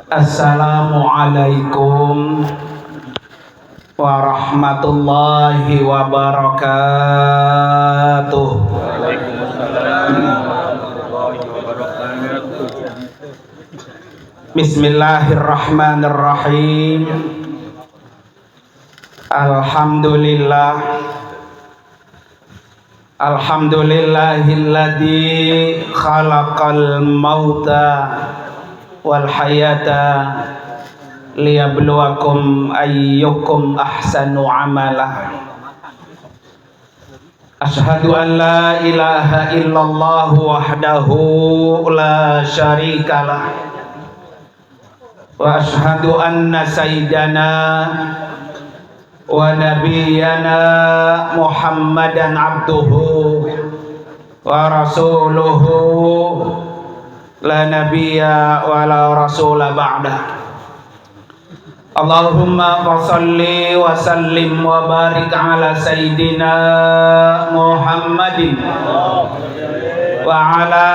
Assalamualaikum warahmatullahi wabarakatuh. Bismillahirrahmanirrahim. Alhamdulillahilladzi khalaqal mauta wal hayata liyabluwakum ayyukum ahsanu amala. Asyhadu an la ilaha illallah wahdahu la syarikalah wa asyhadu anna sayyidana wa nabiyyana Muhammadan abduhu wa rasuluhu la nabiyya wa la rasula ba'da. Allahumma shalli wa sallim wa barik ala sayyidina Muhammadin wa ala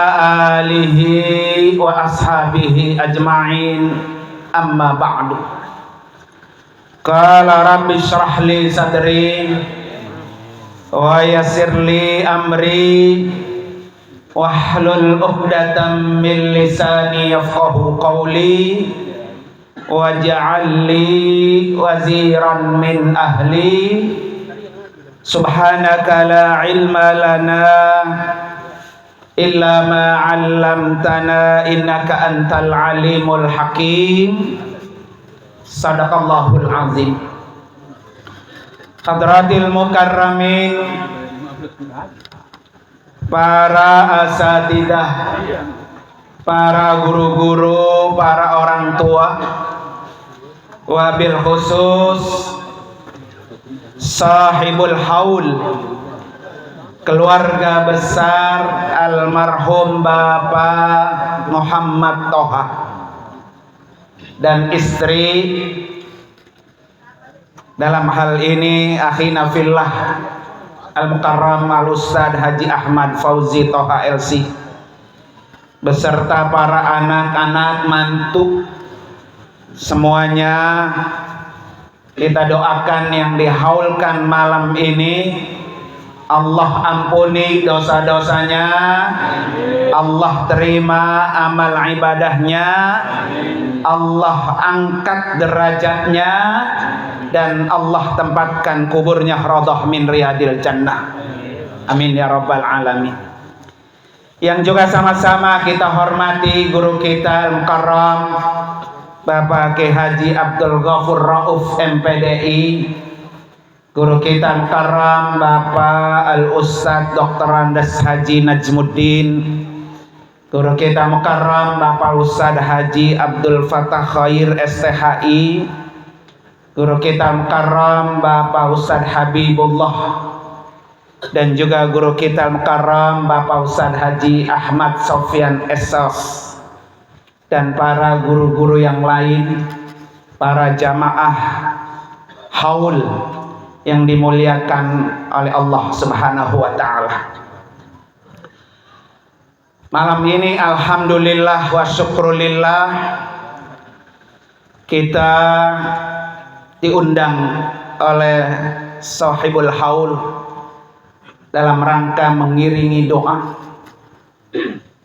alihi wa ashabihi ajma'in, amma ba'du. Qala rabbi shrah li sadri wa yassir li amri wahlul 'uqdatam min lisani yafqahu qawli waj'al li waziran min ahli subhanaka la ilma lana illa ma 'allamtana innaka antal alimul hakim. Sadaqallahul azim. Hadratil mukarramin, para asatidah, para guru-guru, para orang tua, wabil khusus sahibul haul, keluarga besar almarhum Bapak Muhammad Toha dan istri, dalam hal ini akhina fillah Al-Mukarram Al-Ustadz Haji Ahmad Fauzi Toha LC beserta para anak-anak mantu semuanya, kita doakan yang dihaulkan malam ini Allah ampuni dosa-dosanya, Allah terima amal ibadahnya, Allah angkat derajatnya, dan Allah tempatkan kuburnya radhah min riyadil jannah. Amin ya rabbal alamin. Yang juga sama-sama kita hormati guru kita Al-Mukarram Bapak Kiai Haji Abdul Ghafur Rauf MPDI, guru kita Al-Mukarram Bapak Al-Ustadz Dr. Andes Haji Najmuddin, guru kita Mukarram Bapak Ustadz Haji Abdul Fattah Khair STHI, guru kita Mukarram Bapak Ustadz Habibullah, dan juga guru kita Mukarram Bapak Ustadz Haji Ahmad Sofyan Esos, dan para guru-guru yang lain, para jamaah haul yang dimuliakan oleh Allah Subhanahu wa ta'ala. Malam ini alhamdulillah wa syukrulillah kita diundang oleh sahibul haul dalam rangka mengiringi doa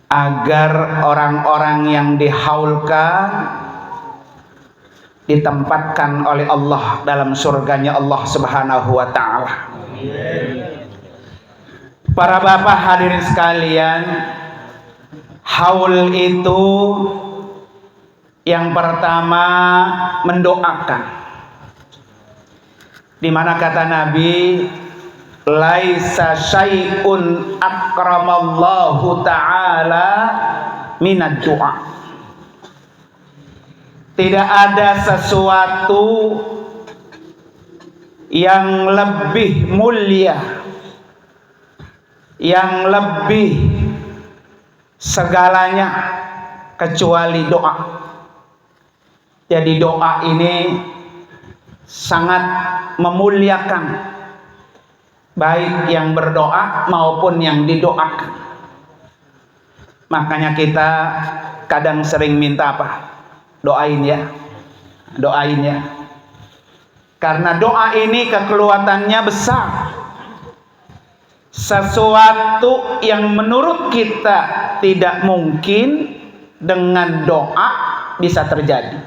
agar orang-orang yang dihaulkan ditempatkan oleh Allah dalam surganya Allah Subhanahu wa ta'ala. Para bapak hadirin sekalian, haul itu yang pertama mendoakan, di mana kata Nabi, laisa syai'un akramallahu ta'ala minad du'a. Tidak ada sesuatu yang lebih mulia, yang lebih segalanya kecuali doa. Jadi doa ini sangat memuliakan baik yang berdoa maupun yang didoakan. Makanya kita kadang sering minta apa? Doain ya. Doain ya. Karena doa ini kekuatannya besar. Sesuatu yang menurut kita tidak mungkin dengan doa bisa terjadi.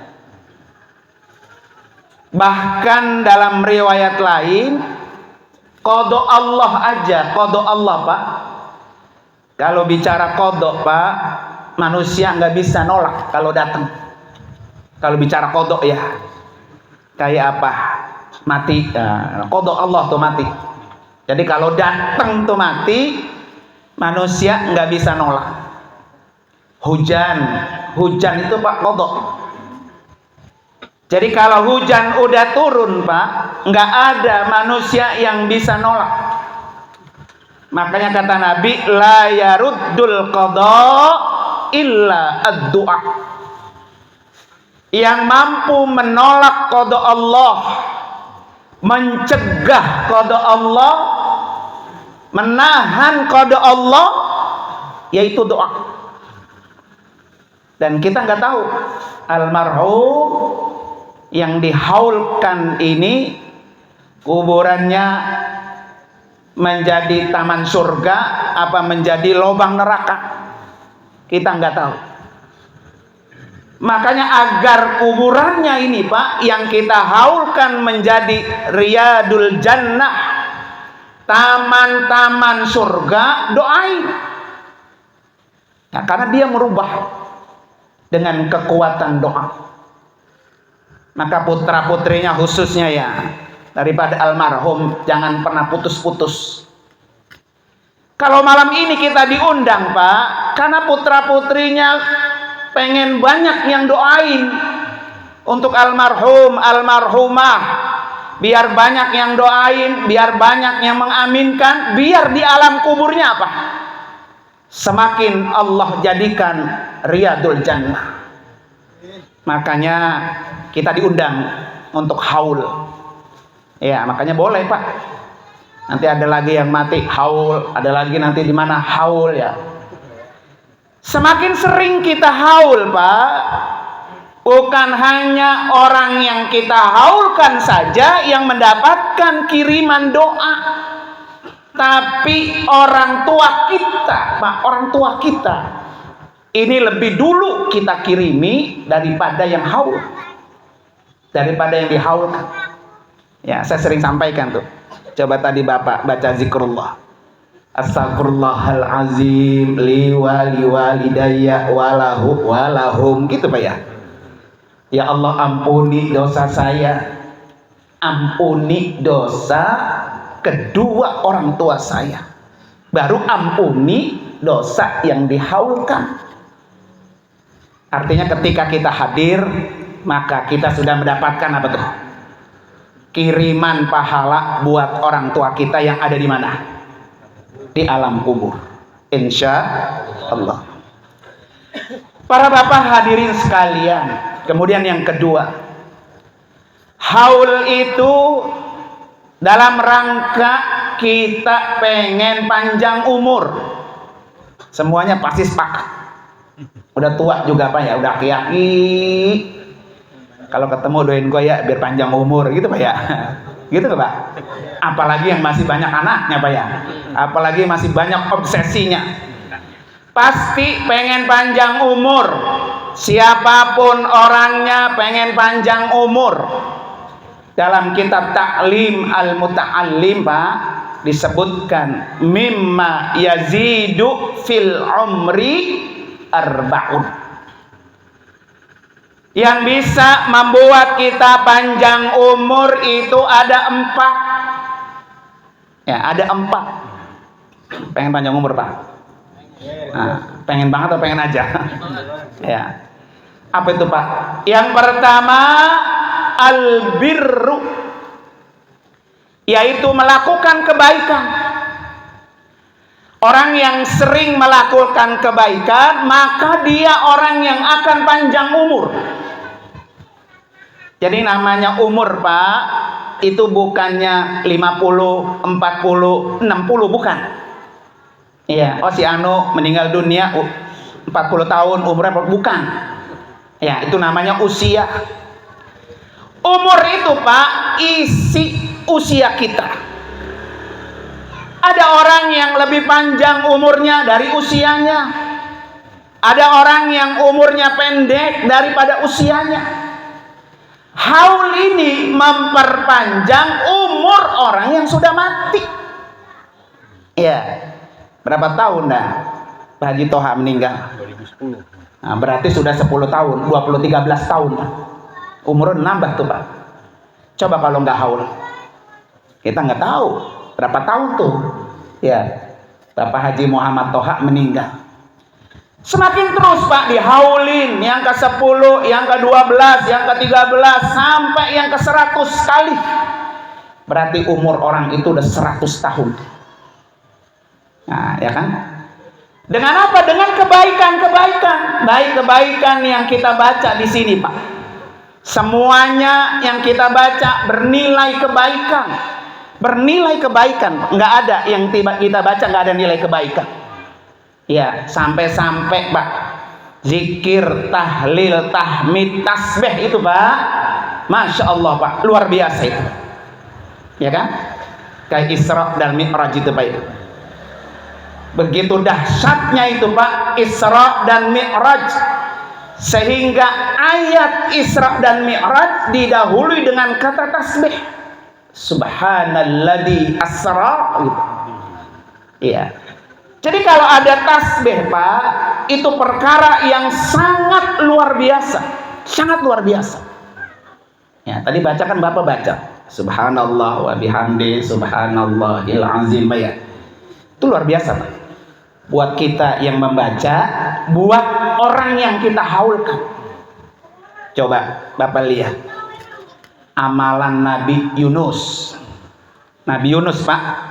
Bahkan dalam riwayat lain, qada Allah aja, qada Allah Pak. Kalau bicara qada Pak, manusia nggak bisa nolak kalau datang. Kalau bicara qada ya, kayak apa? Mati. Qada Allah tuh mati. Jadi kalau datang tuh mati, manusia nggak bisa nolak. Hujan itu Pak qada. Jadi kalau hujan udah turun Pak, nggak ada manusia yang bisa nolak. Makanya kata Nabi, la yaruddul qada illa ad-du'a. Yang mampu menolak qada Allah, mencegah qada Allah, menahan qada Allah, yaitu doa. Dan kita nggak tahu almarhum yang dihaulkan ini kuburannya menjadi taman surga apa menjadi lubang neraka, kita nggak tahu. Makanya agar kuburannya ini Pak yang kita haulkan menjadi riyadul jannah, taman-taman surga, doain ya, karena dia merubah dengan kekuatan doa. Maka putra putrinya khususnya ya, daripada almarhum jangan pernah putus-putus. Kalau malam ini kita diundang Pak, karena putra putrinya pengen banyak yang doain untuk almarhum, almarhumah, biar banyak yang doain, biar banyak yang mengaminkan, biar di alam kuburnya apa? Semakin Allah jadikan riyadul jannah. Makanya kita diundang untuk haul. Ya, makanya boleh Pak. Nanti ada lagi yang mati haul, ada lagi nanti di mana haul ya. Semakin sering kita haul Pak, bukan hanya orang yang kita haulkan saja yang mendapatkan kiriman doa, tapi orang tua kita Pak, orang tua kita ini lebih dulu kita kirimi daripada yang haul, daripada yang dihaulkan. Ya, saya sering sampaikan tuh. Coba tadi Bapak baca zikrullah. Astagfirullahal azim li walidayya walahum gitu Pak ya. Ya Allah ampuni dosa saya, ampuni dosa kedua orang tua saya, baru ampuni dosa yang dihaulkan. Artinya ketika kita hadir, maka kita sudah mendapatkan apa tuh? Kiriman pahala buat orang tua kita yang ada di mana? Di alam kubur, insya Allah. Para bapak hadirin sekalian, kemudian yang kedua, haul itu dalam rangka kita pengen panjang umur. Semuanya pasti sepakat. Udah tua juga Pak ya, udah aki-aki. Kalau ketemu doain gue ya biar panjang umur gitu Pak ya. Gitu Pak. Apalagi yang masih banyak anaknya Pak ya. Apalagi masih banyak obsesinya. Pasti pengen panjang umur. Siapapun orangnya pengen panjang umur. Dalam kitab Ta'lim al-Muta'allim Pak disebutkan mimma yazidu fil umri arba'un. Yang bisa membuat kita panjang umur itu ada 4. Ya, ada 4. Pengen panjang umur Pak? Nah, pengen banget atau pengen aja? Ya. Apa itu Pak? Yang pertama albirru, yaitu melakukan kebaikan. Orang yang sering melakukan kebaikan, maka dia orang yang akan panjang umur. Jadi namanya umur Pak, itu bukannya 50, 40, 60, bukan. Iya, oh si Anu meninggal dunia 40 tahun umurnya, bukan. Ya, itu namanya usia. Umur itu Pak, isi usia kita. Ada orang yang lebih panjang umurnya dari usianya. Ada orang yang umurnya pendek daripada usianya. Haul ini memperpanjang umur orang yang sudah mati. Ya, berapa tahun dah Pak Haji Toha meninggal? 2010. Nah, berarti sudah 10 tahun, 13 tahun. Umurnya nambah tuh Pak. Coba kalau nggak haul, kita nggak tahu berapa tahun tuh. Ya, Bapak Haji Muhammad Toha meninggal. Semakin terus Pak dihaulin, yang ke-10, yang ke-12, yang ke-13, sampai yang ke-100 kali. Berarti umur orang itu udah 100 tahun. Nah, ya kan? Dengan apa? Dengan kebaikan-kebaikan. Baik kebaikan yang kita baca di sini Pak. Semuanya yang kita baca bernilai kebaikan. Bernilai kebaikan. Nggak ada yang kita baca nggak ada nilai kebaikan. Ya, sampai-sampai Pak, zikir, tahlil, tahmid, tasbih itu Pak, Masya Allah Pak, luar biasa itu. Ya kan? Kayak Isra dan Mi'raj itu Pak itu. Begitu dahsyatnya itu Pak, Isra dan Mi'raj, sehingga ayat Isra dan Mi'raj didahului dengan kata tasbih. Subhanalladzi asra gitu. Iya. Jadi kalau ada tasbih Pak, itu perkara yang sangat luar biasa. Sangat luar biasa. Ya, tadi baca kan Bapak baca. Subhanallah wa bihamdi subhanallahil azim ya. Itu luar biasa Pak. Buat kita yang membaca, buat orang yang kita haulkan. Coba Bapak lihat. Amalan Nabi Yunus. Nabi Yunus Pak.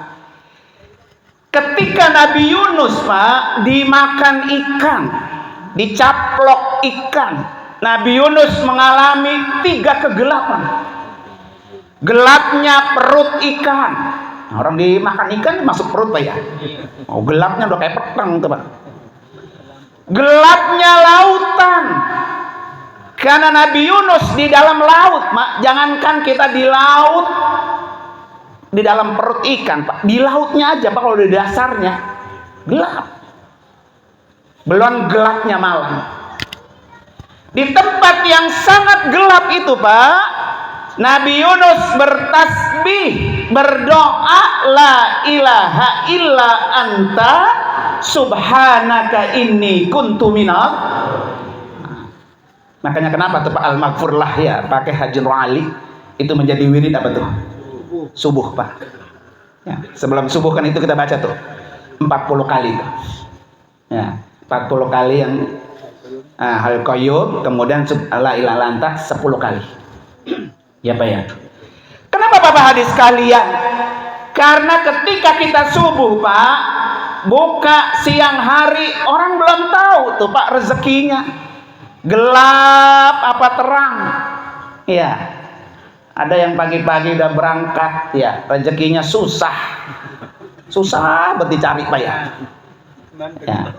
Ketika Nabi Yunus Pak dimakan ikan, dicaplok ikan, Nabi Yunus mengalami 3 kegelapan. Gelapnya perut ikan. Nah, orang dimakan ikan masuk perut Pak ya. Oh, gelapnya udah kayak petang tuh Pak. Gelapnya lautan. Karena Nabi Yunus di dalam laut, Mak. Jangankan kita di laut, di dalam perut ikan Pak, di lautnya aja Pak, kalau di dasarnya gelap. Belum gelapnya malam. Di tempat yang sangat gelap itu Pak, Nabi Yunus bertasbih, berdoa, la ilaha illa anta subhanaka inni kuntu minal. Makanya kenapa tuh Pak Al-Maghfur lah ya, pakai Haji Nur Ali itu menjadi wirid apa tuh? Subuh Pak. Ya, sebelum subuh kan itu kita baca tuh 40 kali tuh. Ya, 40 kali yang Hal Qayyum, kemudian la ilaha illa anta 10 kali. Ya Pak ya. Kenapa Bapak hadis sekalian? Karena ketika kita subuh Pak, buka siang hari, orang belum tahu tuh Pak rezekinya. Gelap apa terang. Ya. Ada yang pagi-pagi udah berangkat, ya rezekinya susah buat dicari Pak ya. Ya,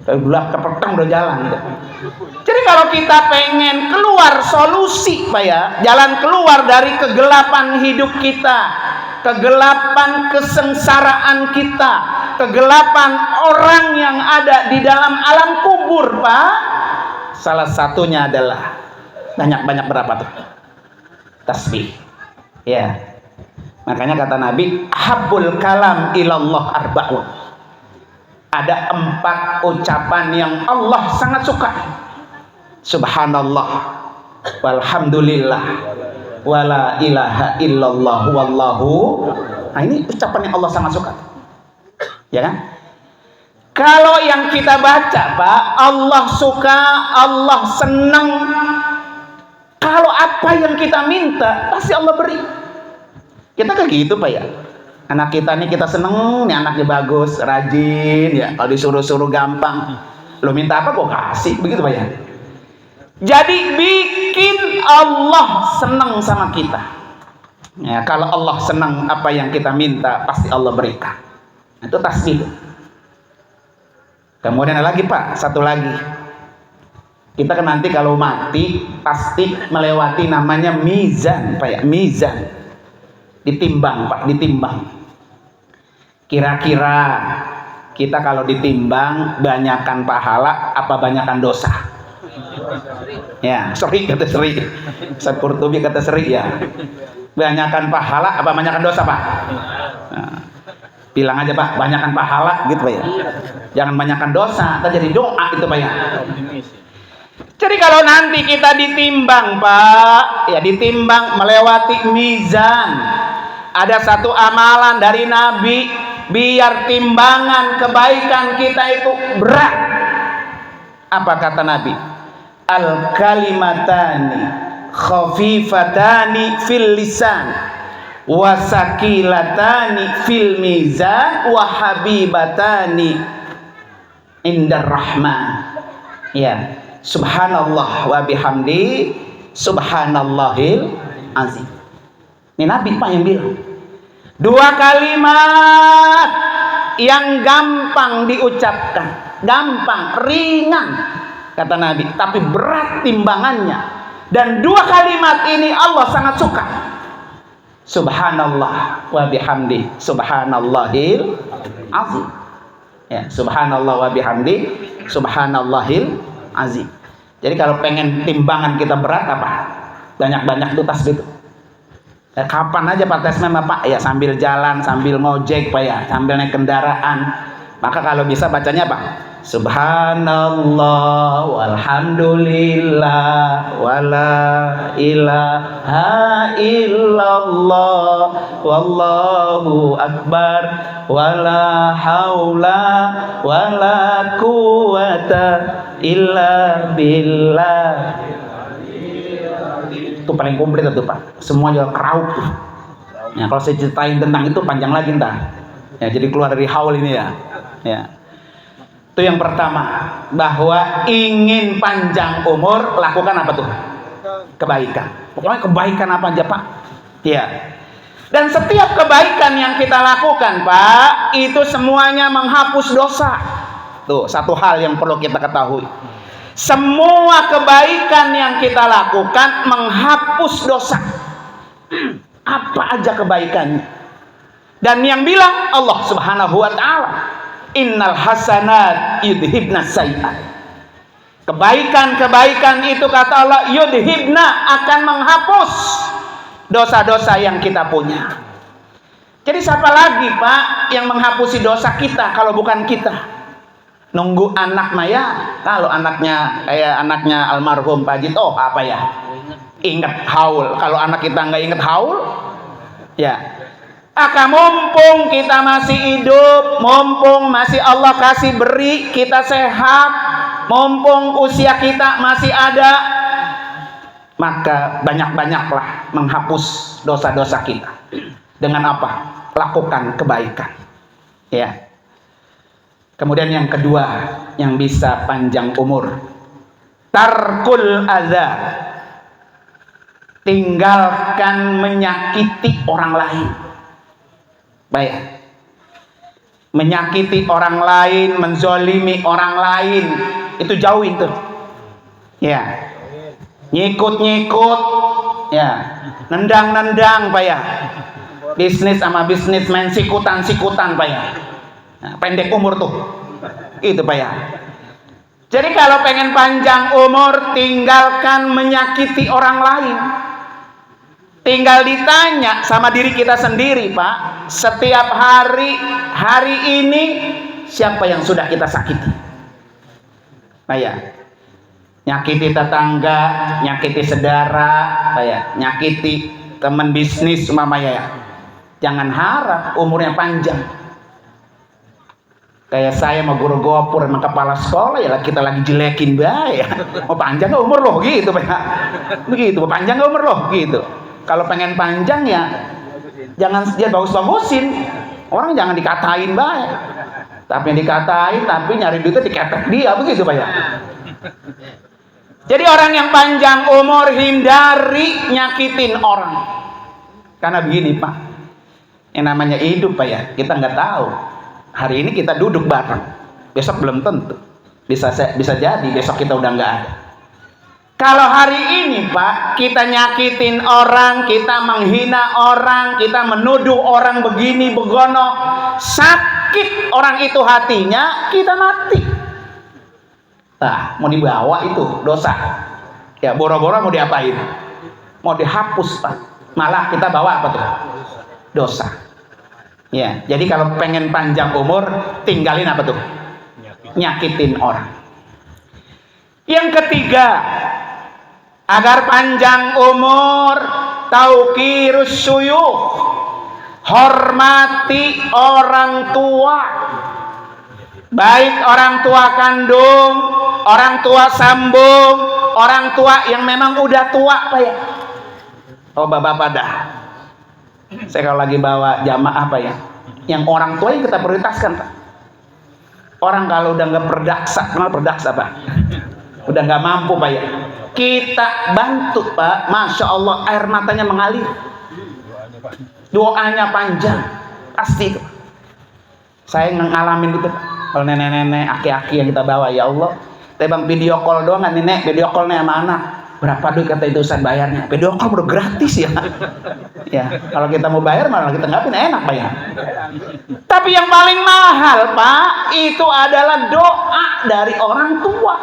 gelap kepetang udah jalan. Gitu. Jadi kalau kita pengen keluar solusi Pak ya, jalan keluar dari kegelapan hidup kita, kegelapan kesengsaraan kita, kegelapan orang yang ada di dalam alam kubur Pak, salah satunya adalah banyak-banyak berapa tuh? Tasbih. Ya. Makanya kata Nabi, habbul kalam ilallah arba'un. Ada 4 ucapan yang Allah sangat suka. Subhanallah, walhamdulillah, wala ilaha illallah, wallahu. Nah, ini ucapan yang Allah sangat suka. Ya kan? Kalau yang kita baca Pak, Allah suka, Allah senang. Kalau apa yang kita minta, pasti Allah beri. Kita kayak gitu Pak ya. Anak kita nih kita seneng, nih anaknya bagus, rajin ya. Kalau disuruh-suruh gampang. Lo minta apa kok kasih, begitu Pak ya. Jadi bikin Allah seneng sama kita. Ya, kalau Allah senang apa yang kita minta, pasti Allah berikan. Itu tasbih. Kemudian ada lagi Pak, satu lagi. Kita kan nanti kalau mati pasti melewati namanya mizan, Pak ya, mizan. Ditimbang, Pak, ditimbang. Kira-kira kita kalau ditimbang banyakan pahala apa banyakan dosa? Ya, seri kata seri. Ustaz Qurtubi kata seri ya. Banyakan pahala apa banyakan dosa, Pak? Nah, bilang aja, Pak, banyakan pahala gitu, Pak ya. Jangan banyakan dosa, jadi doa itu, Pak ya. Jadi kalau nanti kita ditimbang, Pak, ya ditimbang melewati mizan. Ada satu amalan dari Nabi, biar timbangan kebaikan kita itu berat. Apa kata Nabi? Al-kalimatani khafifatani fil lisan wasakilatani fil mizan wa habibatani indar rahman. Ya, subhanallah wa bihamdi subhanallahil azim. Ini Nabi, Pak, yang bilang. Dua kalimat yang gampang diucapkan, gampang, ringan kata Nabi, tapi berat timbangannya. Dan dua kalimat ini Allah sangat suka. Subhanallah wa bihamdi subhanallahil azim. Ya, subhanallah wa bihamdi subhanallahil azim. Jadi kalau pengen timbangan kita berat apa? Banyak-banyak tuh tasbih. Kapan aja Pak Tesmen, Pak, ya sambil jalan, sambil ngojek, Pak ya, sambil naik kendaraan. Maka kalau bisa bacanya apa? Subhanallah walhamdulillah wala ilaha illallah wallahu akbar wala haula wala quwata illa billah. Itu paling komplit itu, Pak. Semua juga keraup tuh. Ya, kalau saya ceritain tentang itu panjang lagi ntar. Ya, jadi keluar dari haul ini ya. Ya. Itu yang pertama, bahwa ingin panjang umur lakukan apa tuh? Kebaikan. Pokoknya kebaikan apa aja, Pak? Ya. Dan setiap kebaikan yang kita lakukan, Pak, itu semuanya menghapus dosa. Tuh, satu hal yang perlu kita ketahui. Semua kebaikan yang kita lakukan menghapus dosa. Apa aja kebaikannya. Dan yang bilang Allah Subhanahu wa taala, innal hasanat yudhibna sayyi'at. Kebaikan-kebaikan itu kata Allah yudhibna, akan menghapus dosa-dosa yang kita punya. Jadi siapa lagi, Pak, yang menghapusi dosa kita kalau bukan kita? Nunggu anak Maya. Kalau anaknya kayak anaknya almarhum Pak Jit, oh apa ya, ingat haul. Kalau anak kita nggak ingat haul, ya mumpung kita masih hidup, mumpung masih Allah kasih beri kita sehat, mumpung usia kita masih ada, maka banyak-banyaklah menghapus dosa-dosa kita. Dengan apa? Lakukan kebaikan, ya. Kemudian yang kedua yang bisa panjang umur, tarkul adza, tinggalkan menyakiti orang lain. Baik, menyakiti orang lain, menzolimi orang lain, itu jauhin tuh. Ya, nyikut-nyikut, ya, nendang-nendang, Pak ya. Bisnis sama bisnismen sikutan-sikutan, Pak ya. Nah, pendek umur tuh, itu Pak ya. Jadi kalau pengen panjang umur, tinggalkan menyakiti orang lain. Tinggal ditanya sama diri kita sendiri, Pak. Setiap hari ini siapa yang sudah kita sakiti? Pak ya. Nyakiti tetangga, nyakiti saudara, Pak ya. Nyakiti teman bisnis umpamanya ya. Jangan harap umurnya panjang. Kayak saya sama guru gopur sama kepala sekolah ya, kita lagi jelekin ya. Mau panjang gak umur loh gitu, Pak. Begitu, panjang gak umur loh gitu. Kalau pengen panjang ya jangan dia bagus-bagusin. Orang jangan dikatain baik. Tapi yang dikatain tapi nyari duitnya diketek dia, begitu Pak ya. Jadi orang yang panjang umur hindari nyakitin orang. Karena begini, Pak. Yang namanya hidup, Pak ya, kita nggak tahu. Hari ini kita duduk bareng, besok belum tentu. Bisa jadi besok kita udah nggak ada. Kalau hari ini Pak, kita nyakitin orang, kita menghina orang, kita menuduh orang begini begono, sakit orang itu hatinya, kita mati. Nah, mau dibawa itu dosa. Ya, boro-boro mau diapain? Mau dihapus Pak. Malah kita bawa apa tuh? Dosa. Ya, jadi kalau pengen panjang umur, tinggalin apa tuh? Nyakitin orang. Yang ketiga, agar panjang umur, tauqirus syuyukh, hormati orang tua, baik orang tua kandung, orang tua sambung, orang tua yang memang udah tua Pak ya. Oh bapak-bapak dah, saya kalau lagi bawa jamaah apa ya, yang orang tua yang kita prioritaskan Pak. Orang kalau udah nggak berdaksa, kenal berdaksa Pak, udah nggak mampu Pak ya, kita bantu Pak. Masya Allah, air matanya mengalir, doanya panjang, pasti itu. Saya ngalamin itu Pak. Kalau nenek-nenek, aki-aki yang kita bawa, ya Allah, tebang video call doang kan nenek, video callnya sama anak, berapa duit kata itu Ustaz bayarnya? Video call udah gratis ya. Ya, kalau kita mau bayar malah kita nggak punya, enak bayar. Tapi yang paling mahal Pak, itu adalah doa dari orang tua.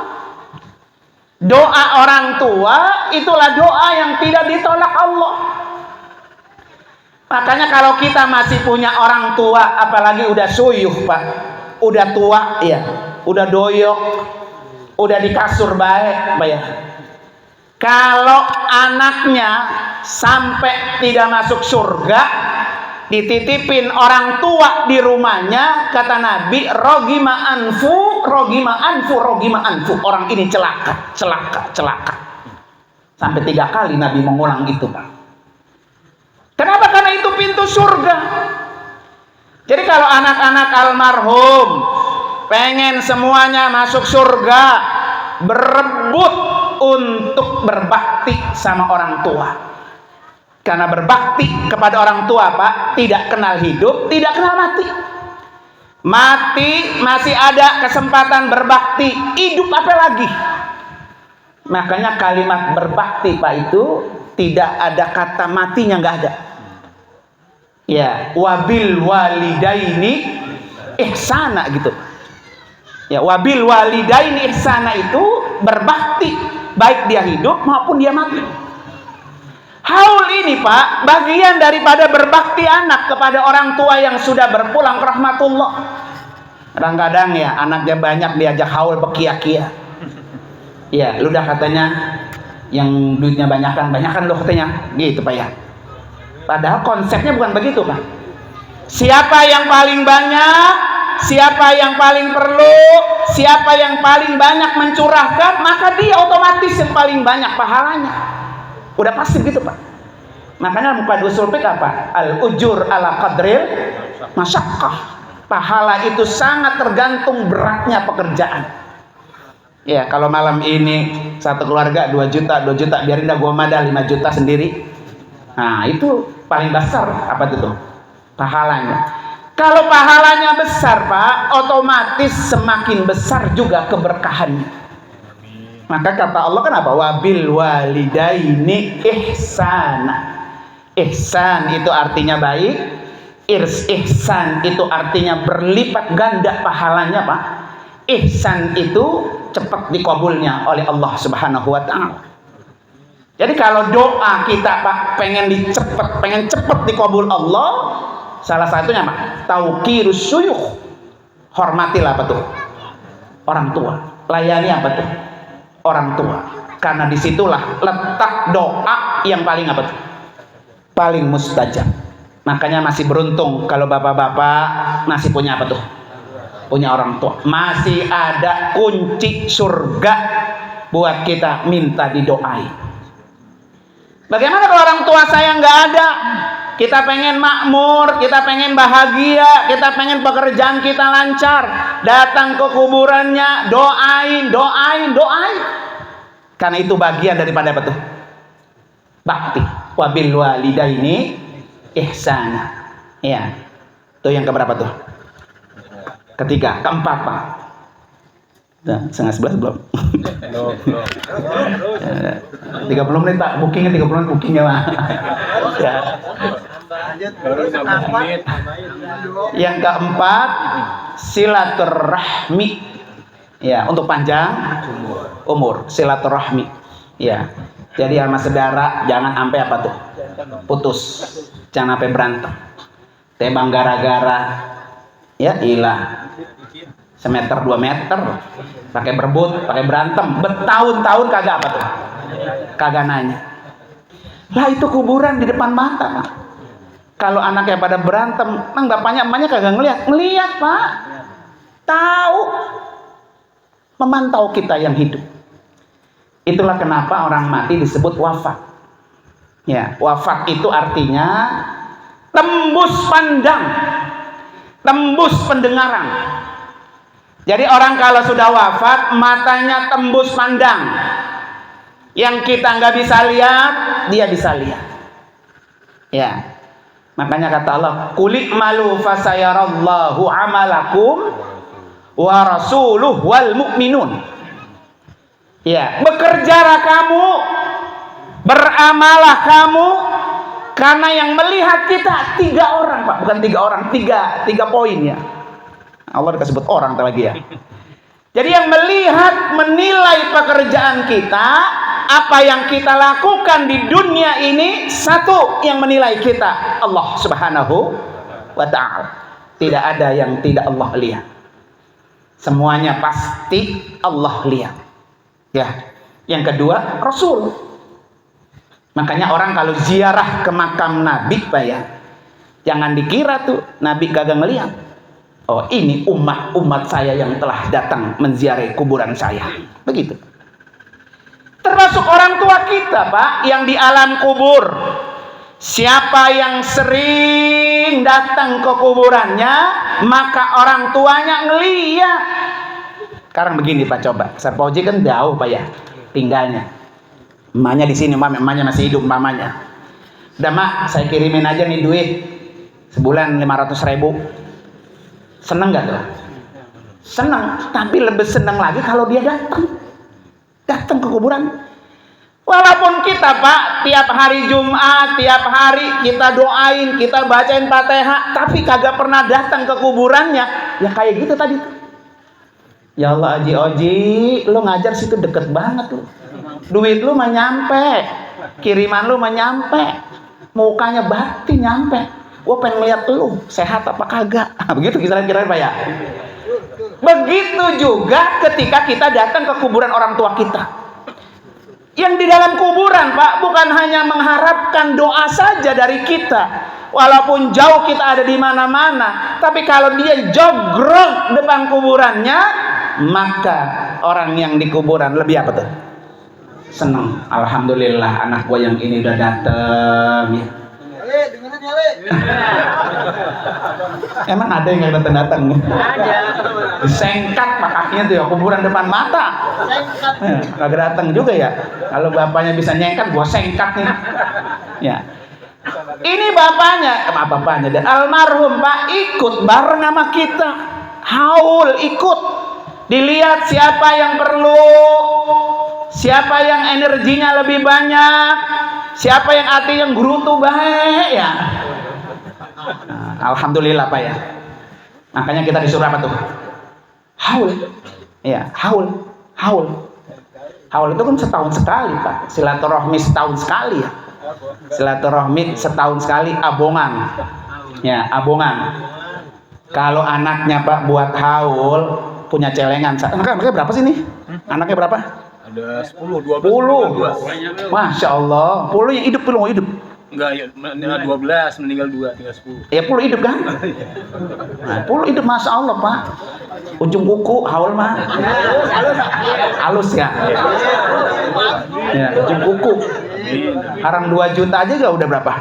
Doa orang tua itulah doa yang tidak ditolak Allah. Makanya kalau kita masih punya orang tua, apalagi udah suyuh Pak, udah tua ya, udah doyok, udah di kasur baik Pak ya. Kalau anaknya sampai tidak masuk surga, dititipin orang tua di rumahnya, kata Nabi, rogima anfu, orang ini celaka. Sampai 3 kali Nabi mengulang itu Pak. Kenapa? Karena itu pintu surga. Jadi kalau anak-anak almarhum pengen semuanya masuk surga, berebut untuk berbakti sama orang tua. Karena berbakti kepada orang tua Pak, tidak kenal hidup, tidak kenal mati. Mati masih ada kesempatan berbakti, hidup apa lagi? Makanya kalimat berbakti Pak itu tidak ada kata matinya, nggak ada. Ya, wabil walidaini ihsana gitu. Ya, wabil walidaini ihsana itu berbakti, baik dia hidup maupun dia mati. Haul ini Pak, bagian daripada berbakti anak kepada orang tua yang sudah berpulang ke rahmatullah. Kadang-kadang ya anaknya banyak diajak haul bekia-kia. Ya, lu dah katanya yang duitnya banyakan lo katanya, gitu Pak ya. Padahal konsepnya bukan begitu Pak. Siapa yang paling banyak, siapa yang paling perlu, siapa yang paling banyak mencurahkan, maka dia otomatis yang paling banyak pahalanya. Udah pasti gitu Pak. Makanya muka usul fiqh apa? Al ujur ala qadril masyaqqah. Pahala itu sangat tergantung beratnya pekerjaan. Ya, kalau malam ini satu keluarga 2 juta, biarin dah gua modal 5 juta sendiri. Nah, itu paling besar apa itu tuh? Pahalanya. Kalau pahalanya besar Pak, otomatis semakin besar juga keberkahannya. Maka kata Allah kan apa? Wabil walidaini ihsana. Ihsan itu artinya baik, ihsan itu artinya berlipat ganda pahalanya Pak. Ihsan itu cepat dikabulnya oleh Allah Subhanahu wa taala. Jadi kalau doa kita Pak pengen cepet dikabul Allah, salah satunya Pak, tauqirus syuyukh. Hormatilah apa tuh? Orang tua. Layani apa tuh? Orang tua. Karena disitulah letak doa yang paling apa tuh? Paling mustajab. Makanya masih beruntung kalau bapak-bapak masih punya apa tuh? Punya orang tua. Masih ada kunci surga buat kita minta didoai. Bagaimana kalau orang tua saya nggak ada? Kita pengen makmur, kita pengen bahagia, kita pengen pekerjaan kita lancar. Datang ke kuburannya, doain. Karena itu bagian daripada apa tuh? Bakti. Wabil walidaini ihsana. Ya. Itu yang keberapa tuh? Ketiga. Keempat Pak. Nah, 10:30 belum. 30 menit Pak, bookingnya 30 menit bookingnya Pak. Ya. Yang keempat, silaturahmi. Ya, untuk panjang umur, silaturahmi. Ya. Jadi sama saudara jangan sampai apa tuh? Putus. Jangan sampai berantem. Tebang gara-gara ya hilang. Semeter 2 meter pakai berebut, pakai berantem, bertahun-tahun kagak apa tuh? Kagak nanya. Lah itu kuburan di depan mata, Pak. Kalau anaknya pada berantem, nang bapaknya emaknya kagak ngelihat, Pak. Tahu, memantau kita yang hidup. Itulah kenapa orang mati disebut wafat. Ya, wafat itu artinya tembus pandang, tembus pendengaran. Jadi orang kalau sudah wafat, matanya tembus pandang. Yang kita nggak bisa lihat, dia bisa lihat. Ya, makanya kata Allah, "Qul malu fasayarallahu amalakum wa rasuluh wal mu'minun." Ya, bekerjalah kamu, beramalah kamu, karena yang melihat kita 3 orang, Pak, bukan 3 orang, 3 poin ya. Allah disebut orang lagi ya. Jadi yang melihat, menilai pekerjaan kita, apa yang kita lakukan di dunia ini, satu yang menilai kita, Allah Subhanahu wa ta'ala. Tidak ada yang tidak Allah lihat. Semuanya pasti Allah lihat. Ya. Yang kedua, Rasul. Makanya orang kalau ziarah ke makam Nabi, Pak ya, jangan dikira tuh Nabi kagak ngelihat. Oh, ini umat saya yang telah datang menziarahi kuburan saya. Begitu. Termasuk orang tua kita, Pak, yang di alam kubur. Siapa yang sering datang ke kuburannya, maka orang tuanya ngeliat. Sekarang begini, Pak, coba. Sarpoji kan jauh, Pak ya, tinggalnya. Emaknya di sini, emaknya masih hidup, mamanya. Udah, Mak, saya kirimin aja nih duit. Sebulan 500.000. Seneng gak tuh? Seneng, tapi lebih seneng lagi kalau dia datang ke kuburan. Walaupun kita, Pak, tiap hari Jumat, tiap hari kita doain, kita bacain Fatihah, tapi kagak pernah datang ke kuburannya. Ya kayak gitu tadi. Ya Allah, Oji, lu ngajar situ deket banget lu. Duit lu mah nyampe, kiriman lu mah nyampe, mukanya bakti nyampe. Gue pengen lihat lu sehat apa kagak. Begitu kira-kira Pak ya. Begitu juga ketika kita datang ke kuburan orang tua kita. Yang di dalam kuburan, Pak, bukan hanya mengharapkan doa saja dari kita. Walaupun jauh kita ada di mana-mana, tapi kalau dia jogrok depan kuburannya, maka orang yang di kuburan lebih apa tuh? Senang. Alhamdulillah anak gue yang ini udah datang ya. Emang ada yang nggak datang-datang? Ada. Sengkat pak kakinya tuh ya, kuburan depan mata. Kagak datang juga ya. Kalau bapaknya bisa nyengkat, gua sengkat nih. Ya. Ini bapaknya dan almarhum Pak ikut bareng sama kita. Haul ikut. Dilihat siapa yang perlu, siapa yang energinya lebih banyak, siapa yang hati yang gerutu baik ya. Nah, alhamdulillah Pak ya. Makanya kita disuruh apa tuh? Haul. Ya, haul. Haul itu kan setahun sekali Pak. Silaturahmi setahun sekali ya. Silaturahmi setahun sekali, abongan. Ya, abongan. Kalau anaknya Pak buat haul, punya celengan. Anaknya berapa sih nih? Anaknya berapa? Ada 10, 12. 10. Masya Allah. 10 yang hidup, 10 hidup. Enggak, ya, 12, meninggal 2, tinggal 10. Ya 10 hidup kan? Nah, 10 hidup, Masya Allah Pak. Ujung kuku, haul mah. Halus ya? Ya, ujung kuku. Sekarang 2 juta aja gak udah berapa?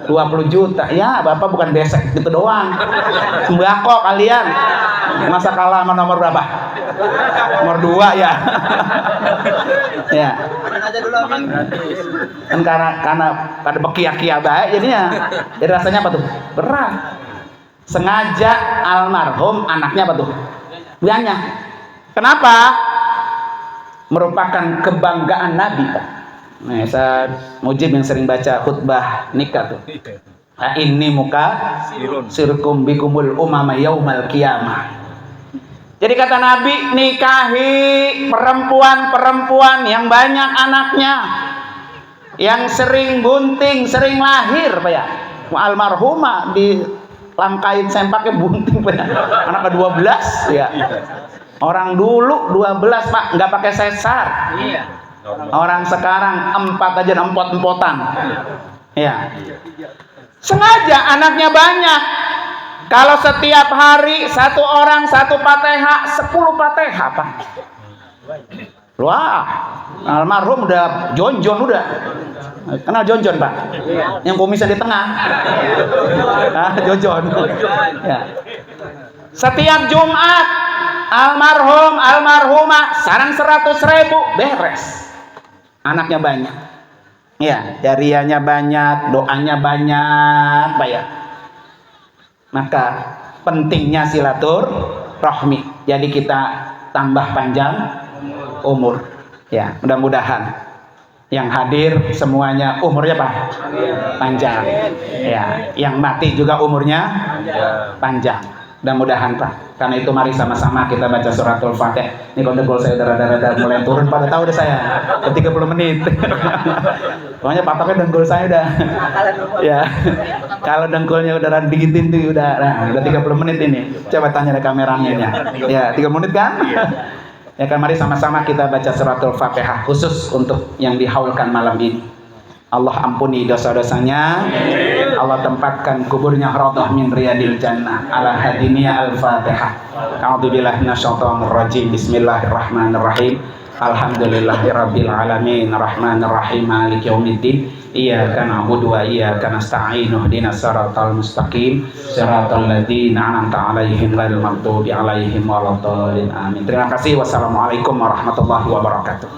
20 juta. Ya, Bapak bukan besek gitu doang. Sembako kalian. Masa kalah sama nomor berapa? Nomor 2 ya. Ya. Makan gratis. Kan karena pada bekia-kia baik jadinya. Jadi rasanya apa tuh? Berat. Sengaja almarhum anaknya apa tuh? Banyak. Kenapa? Merupakan kebanggaan Nabi, Pak. Nah, Ustaz Mujib yang sering baca khutbah nikah tuh. Ini muka sirkum bikumul umama yaumal qiyamah. Jadi kata Nabi, nikahi perempuan-perempuan yang banyak anaknya, yang sering bunting, sering lahir, Pak ya. Almarhumah di langkain sempaknya bunting, Pak ya. Anak ke-12 ya. Orang dulu 12, Pak, nggak pakai sesar. Iya. Orang sekarang 4 aja empot-empotan. Ya. Sengaja anaknya banyak. Kalau setiap hari 1 orang 1 Fatihah, 10 Fatihah, Pak. Wah, almarhum udah jonjon udah. Kenal jonjon, Pak? Yang kumisnya di tengah. Ah, jonjon. Ya. Setiap Jumat almarhum, almarhumah sarang 100.000 beres. Anaknya banyak. Ya, jariahnya banyak, doanya banyak, Pak ya. Maka pentingnya silaturahmi. Jadi kita tambah panjang umur. Ya, mudah-mudahan yang hadir semuanya umurnya Pak panjang. Ya, yang mati juga umurnya panjang. Mudah-mudahan Pak. Karena itu mari sama-sama kita baca suratul Fatih. Ini kondekul saya udah mulai turun, pada tahu deh saya. 30 menit. Pokoknya patoknya dengkul saya udah. Ya. Kalau dengkulnya udah digitin tuh udah 30 menit ini. Coba tanya ke kameramennya. Ya, 3 menit kan? Ya kan, mari sama-sama kita baca suratul Fatihah khusus untuk yang dihaulkan malam ini. Allah ampuni dosa-dosanya. Allah tempatkan kuburnya raudhah min riyadil jannah. Ala hadiniya al-Fatihah. A'udzubillahi minasyaitonir rajim. Bismillahirrahmanirrahim. Alhamdulillahirabbil alamin. Arrahmanir rahim. Maliki yaumiddin. Iyyaka na'budu wa iyyaka nasta'in. Ihdinas siratal mustaqim. Siratal ladzina an'amta 'alaihim ghairil maghdubi 'alaihim waladdallin. Amin. Terima kasih. Wassalamualaikum warahmatullahi wabarakatuh.